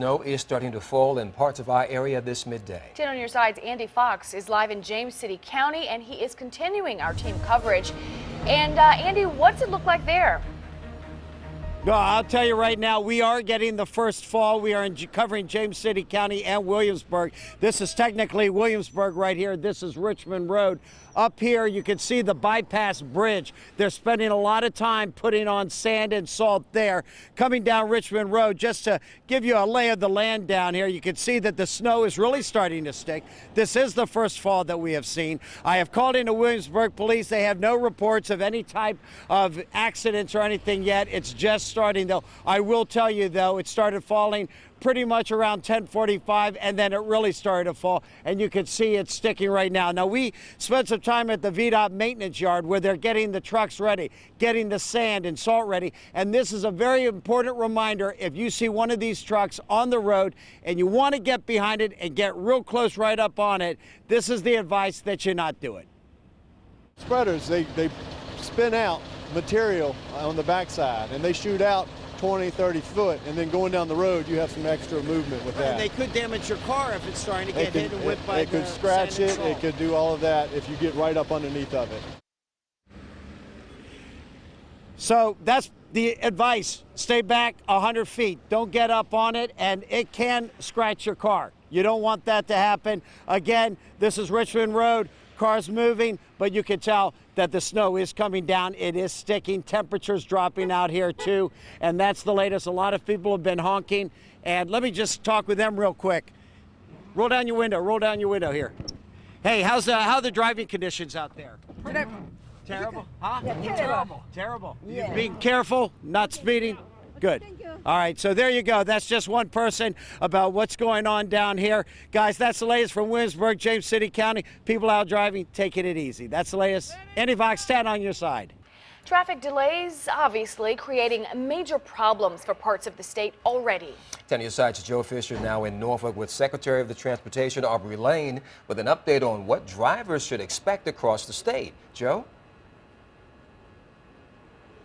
snow is starting to fall in parts of our area this midday. 10 on your side's Andy Fox is live in James City County, and he is continuing our team coverage. And Andy, what's it look like there? No, I'll tell you right now, we are getting the first fall. We are covering James City County and Williamsburg. This is technically Williamsburg right here. This is Richmond Road. Up here, you can see the bypass bridge. They're spending a lot of time putting on sand and salt there. Coming down Richmond Road, just to give you a lay of the land down here, you can see that the snow is really starting to stick. This is the first fall that we have seen. I have called into Williamsburg Police. They have no reports of any type of accidents or anything yet. It's just starting, though. I will tell you, though, it started falling pretty much around 10:45, and then it really started to fall, and you can see it's sticking right now. Now, we spent some time at the VDOT maintenance yard where they're getting the trucks ready, getting the sand and salt ready, and this is a very important reminder. If you see one of these trucks on the road and you want to get behind it and get real close right up on it, this is the advice that you not do it. Spreaders, they spin out material on the backside, and they shoot out 20, 30 foot, and then going down the road, you have some extra movement with that. And they could damage your car if it's starting to get hit and whipped by the It could scratch it, it could do all of that if you get right up underneath of it. So that's the advice. Stay back 100 feet. Don't get up on it, and it can scratch your car. You don't want that to happen. Again, this is Richmond Road. Cars moving, but you can tell that the snow is coming down. It is sticking. Temperatures dropping out here too, and that's the latest. A lot of people have been honking, and let me just talk with them real quick. Roll down your window. Roll down your window here. Hey, how are the driving conditions out there? Terrible? Huh? Yeah, terrible. Terrible. Yeah. You being careful, not speeding. Good. All right, so there you go. That's just one person about what's going on down here. Guys, that's the latest from Williamsburg, James City County. People out driving, taking it easy. That's the latest. Andy Fox, 10 on your side. Traffic delays, obviously, creating major problems for parts of the state already. 10 on your side's Joe Fisher now in Norfolk with Secretary of the Transportation Aubrey Lane with an update on what drivers should expect across the state. Joe?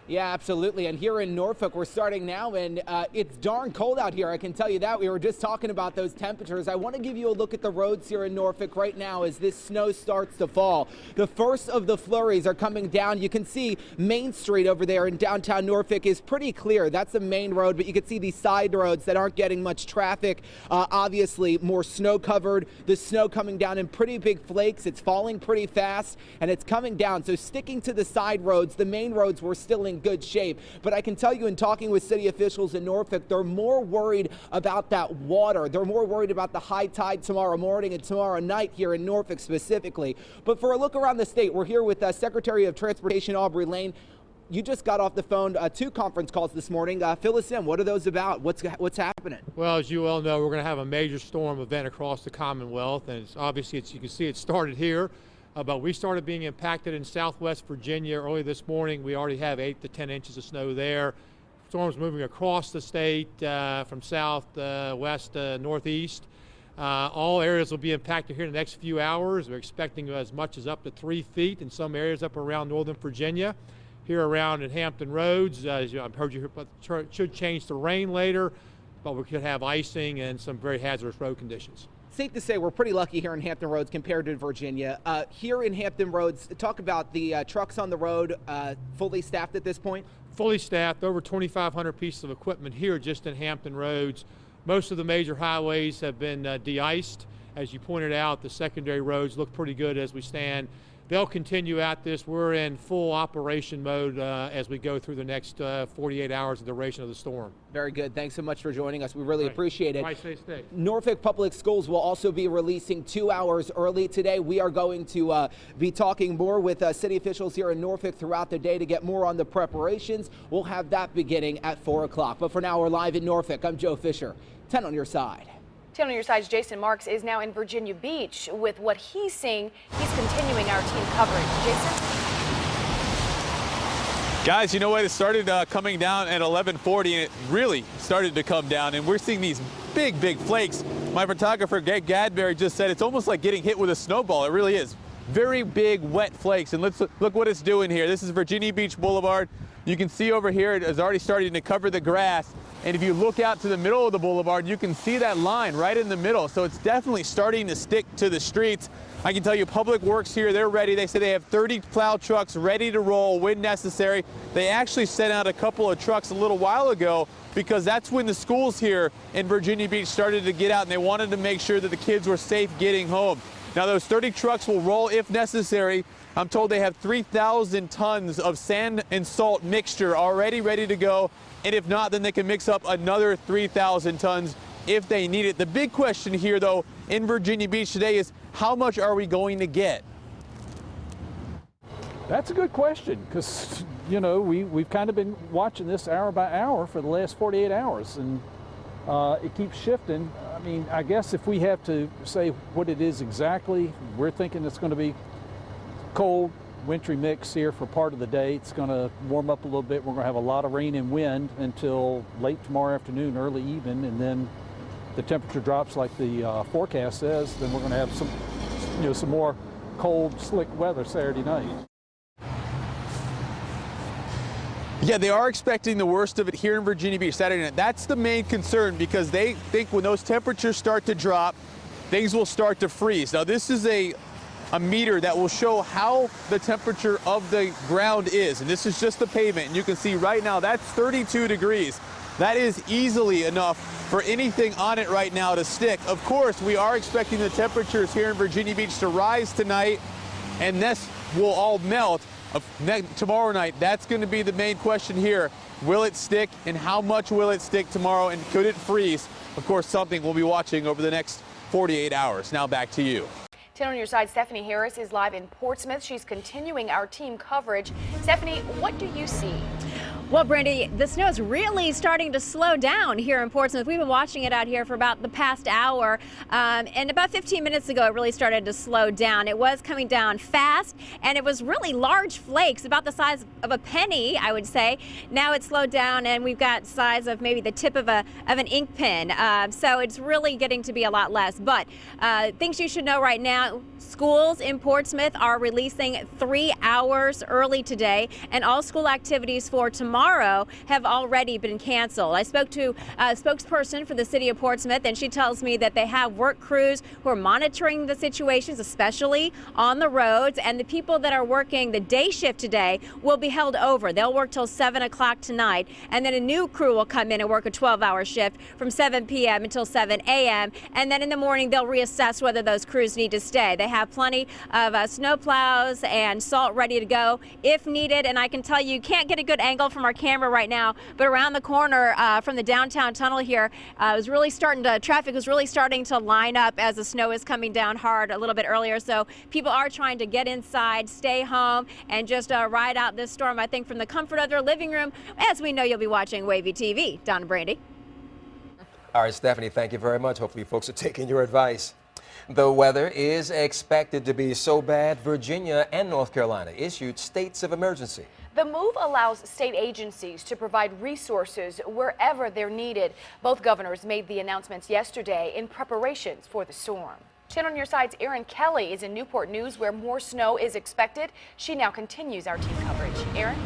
Yeah, absolutely. And here in Norfolk, we're starting now, and it's darn cold out here. I can tell you that. We were just talking about those temperatures. I want to give you a look at the roads here in Norfolk right now as this snow starts to fall. The first of the flurries are coming down. You can see Main Street over there in downtown Norfolk is pretty clear. That's the main road, but you can see these side roads that aren't getting much traffic. Obviously, more snow covered. The snow coming down in pretty big flakes. It's falling pretty fast, and it's coming down. So sticking to the side roads, the main roads were still in good shape. But I can tell you, in talking with city officials in Norfolk, they're more worried about that water. They're more worried about the high tide tomorrow morning and tomorrow night here in Norfolk specifically. But for a look around the state, we're here with Secretary of Transportation Aubrey Lane. You just got off the phone, 2 conference calls this morning. Fill us in. What are those about? What's happening? Well, as you well know, we're going to have a major storm event across the Commonwealth, and obviously, you can see it started here. But we started being impacted in Southwest Virginia early this morning. We already have 8 to 10 inches of snow there. Storms moving across the state from south, west, northeast. All areas will be impacted here in the next few hours. We're expecting as much as up to 3 feet in some areas up around northern Virginia. Here around at Hampton Roads, as I've heard you, it should change to rain later, but we could have icing and some very hazardous road conditions. Safe to say we're pretty lucky here in Hampton Roads compared to Virginia. Here in Hampton Roads, talk about the trucks on the road, fully staffed at this point? Fully staffed, over 2,500 pieces of equipment here just in Hampton Roads. Most of the major highways have been de-iced. As you pointed out, the secondary roads look pretty good as we stand. They'll continue at this. We're in full operation mode as we go through the next 48 hours of the duration of the storm. Very good. Thanks so much for joining us. We really appreciate it. Right, stay safe. Norfolk Public Schools will also be releasing 2 hours early today. We are going to be talking more with city officials here in Norfolk throughout the day to get more on the preparations. We'll have that beginning at 4 o'clock. But for now, we're live in Norfolk. I'm Joe Fisher. 10 on your side. 10 on your side's Jason Marks is now in Virginia Beach with what he's seeing. He's continuing our team coverage. Jason? Guys, you know what? It started coming down at 11:40, and it really started to come down, and we're seeing these big, big flakes. My photographer, Greg Gadberry, just said it's almost like getting hit with a snowball. It really is. Very big, wet flakes, and let's look what it's doing here. This is Virginia Beach Boulevard. You can see over here it is already starting to cover the grass, And if you look out to the middle of the boulevard, you can see that line right in the middle. So it's definitely starting to stick to the streets. I can tell you Public Works here, they're ready. They say they have 30 plow trucks ready to roll when necessary. They actually sent out a couple of trucks a little while ago because that's when the schools here in Virginia Beach started to get out, and they wanted to make sure that the kids were safe getting home. Now those 30 trucks will roll if necessary. I'm told they have 3,000 tons of sand and salt mixture already ready to go. And if not, then they can mix up another 3,000 tons if they need it. The big question here, though, in Virginia Beach today is how much are we going to get? That's a good question because, you know, we've kind of been watching this hour by hour for the last 48 hours, and it keeps shifting. I mean, I guess if we have to say what it is exactly, we're thinking it's going to be cold, wintry mix here for part of the day. It's going to warm up a little bit. We're going to have a lot of rain and wind until late tomorrow afternoon, early evening, and then the temperature drops like the forecast says. Then we're going to have some, you know, some more cold, slick weather Saturday night. Yeah, they are expecting the worst of it here in Virginia Beach Saturday night. That's the main concern because they think when those temperatures start to drop, things will start to freeze. Now, this is a meter that will show how the temperature of the ground is, and this is just the pavement, and you can see right now that's 32 degrees. That is easily enough for anything on it right now to stick. Of course, we are expecting the temperatures here in Virginia Beach to rise tonight, and this will all melt tomorrow night. That's going to be the main question here. Will it stick, and how much will it stick tomorrow, and could it freeze? Of course, something we'll be watching over the next 48 hours. Now back to you. 10 on your side, Stephanie Harris is live in Portsmouth. She's continuing our team coverage. Stephanie, what do you see? Well, Brandy, the snow is really starting to slow down here in Portsmouth. We've been watching it out here for about the past hour, and about 15 minutes ago, it really started to slow down. It was coming down fast, and it was really large flakes, about the size of a penny, I would say. Now it's slowed down, and we've got size of maybe the tip of an ink pen. So it's really getting to be a lot less. But things you should know right now: schools in Portsmouth are releasing 3 hours early today, and all school activities for tomorrow have already been canceled. I spoke to a spokesperson for the city of Portsmouth, and she tells me that they have work crews who are monitoring the situations, especially on the roads, and the people that are working the day shift today will be held over. They'll work till 7 o'clock tonight, and then a new crew will come in and work a 12-hour shift from 7 p.m. until 7 a.m., and then in the morning they'll reassess whether those crews need to stay. They have plenty of snow plows and salt ready to go if needed, and I can tell you can't get a good angle from our camera right now, but around the corner from the downtown tunnel here, traffic was really starting to line up as the snow is coming down hard a little bit earlier. So people are trying to get inside, stay home, and just ride out this storm, I think, from the comfort of their living room. As we know, you'll be watching Wavy TV. Don and Brandy. All right, Stephanie, thank you very much. Hopefully folks are taking your advice. The weather is expected to be so bad, Virginia and North Carolina issued states of emergency. The move allows state agencies to provide resources wherever they're needed. Both governors made the announcements yesterday in preparations for the storm. 10 on your side's Erin Kelly is in Newport News, where more snow is expected. She now continues our team coverage. Erin?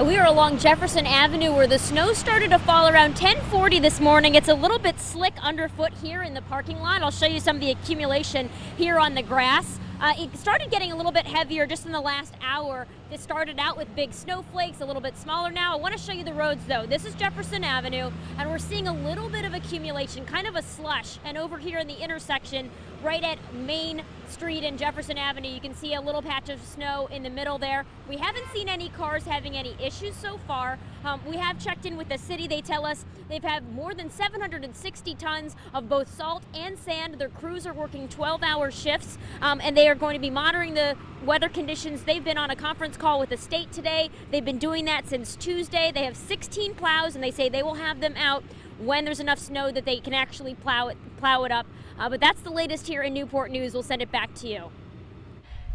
We are along Jefferson Avenue, where the snow started to fall around 10:40 this morning. It's a little bit slick underfoot here in the parking lot. I'll show you some of the accumulation here on the grass. It started getting a little bit heavier just in the last hour. It started out with big snowflakes, a little bit smaller now. I want to show you the roads, though. This is Jefferson Avenue, and we're seeing a little bit of accumulation, kind of a slush. And over here in the intersection, right at Main Street and Jefferson Avenue, you can see a little patch of snow in the middle there. We haven't seen any cars having any issues so far. We have checked in with the city. They tell us they've had more than 760 tons of both salt and sand. Their crews are working 12-hour shifts, and they are going to be monitoring the weather conditions. They've been on a conference call with the state today. They've been doing that since Tuesday. They have 16 plows, and they say they will have them out when there's enough snow that they can actually plow it up. But that's the latest here in Newport News. We'll send it back to you.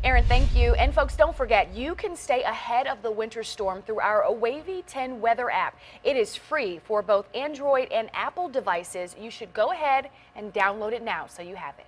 Erin, thank you. And folks, don't forget, you can stay ahead of the winter storm through our Wavy 10 weather app. It is free for both Android and Apple devices. You should go ahead and download it now so you have it.